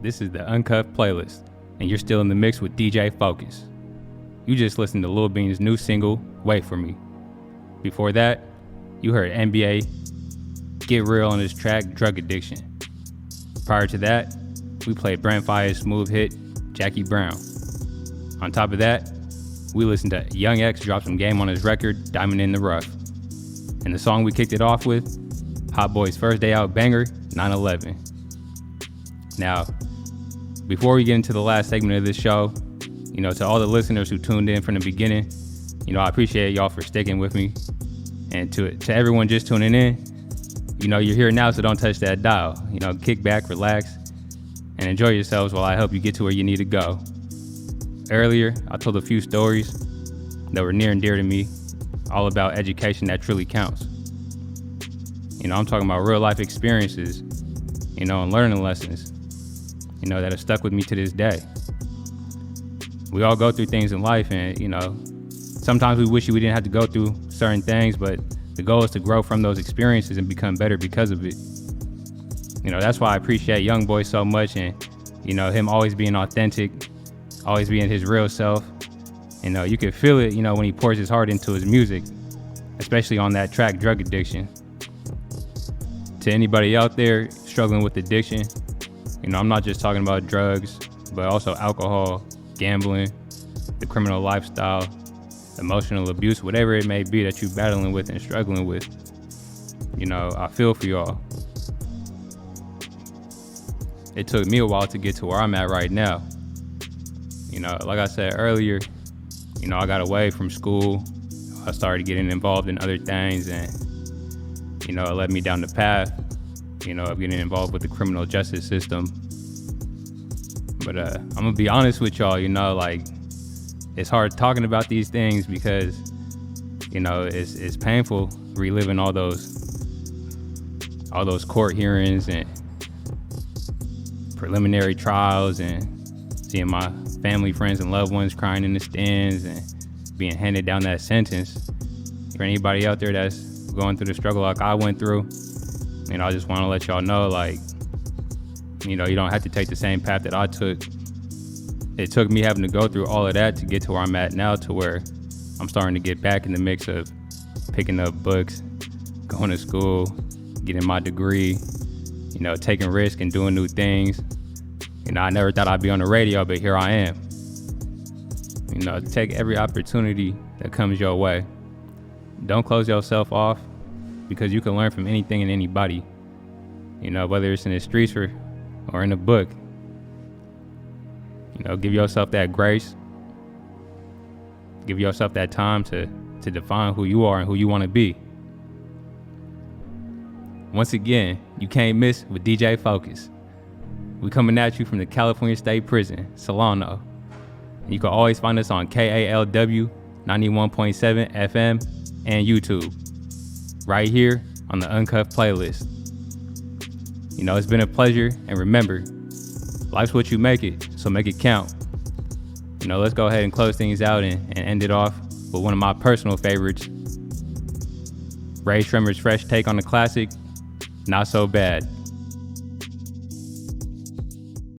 This is the Uncut Playlist, and you're still in the mix with DJ Focus. You just listened to Lil Bean's new single, Wait For Me. Before that, you heard NBA Get Real on his track, Drug Addiction. Prior to that, we played Brent Faiyaz's smooth hit, Jackie Brown. On top of that, we listened to Young X drop some game on his record, Diamond in the Rough. And the song we kicked it off with, Hot Boy's first day out banger, 9/11. Now, before we get into the last segment of this show, to all the listeners who tuned in from the beginning, I appreciate y'all for sticking with me. And to everyone just tuning in, you're here now, so don't touch that dial. Kick back, relax, and enjoy yourselves while I help you get to where you need to go. Earlier, I told a few stories that were near and dear to me, all about education that truly counts. I'm talking about real life experiences, and learning lessons, that have stuck with me to this day. We all go through things in life, and, sometimes we wish we didn't have to go through certain things, but the goal is to grow from those experiences and become better because of it. That's why I appreciate Young Boy so much, and, him always being authentic, always being his real self. You can feel it, when he pours his heart into his music, especially on that track, Drug Addiction. To anybody out there struggling with addiction, I'm not just talking about drugs, but also alcohol, gambling, the criminal lifestyle, emotional abuse, whatever it may be that you're battling with and struggling with. I feel for y'all. It took me a while to get to where I'm at right now. Like I said earlier, I got away from school. I started getting involved in other things, and, it led me down the path, of getting involved with the criminal justice system. But I'm gonna be honest with y'all, it's hard talking about these things because, it's painful reliving all those court hearings and preliminary trials and seeing my family, friends, and loved ones crying in the stands and being handed down that sentence. For anybody out there that's going through the struggle like I went through, I just want to let y'all know, you don't have to take the same path that I took. It took me having to go through all of that to get to where I'm at now, to where I'm starting to get back in the mix of picking up books, going to school, getting my degree, taking risks and doing new things. I never thought I'd be on the radio, but here I am. Take every opportunity that comes your way. Don't close yourself off, because you can learn from anything and anybody. Whether it's in the streets or in a book. Give yourself that grace. Give yourself that time to define who you are and who you want to be. Once again, you can't miss with DJ Focus. We coming at you from the California State Prison, Solano. You can always find us on KALW 91.7 FM and YouTube, right here on the Uncut Playlist. It's been a pleasure, and remember, life's what you make it, so make it count. Let's go ahead and close things out and end it off with one of my personal favorites, Ray Shremmer's fresh take on the classic, Not So Bad.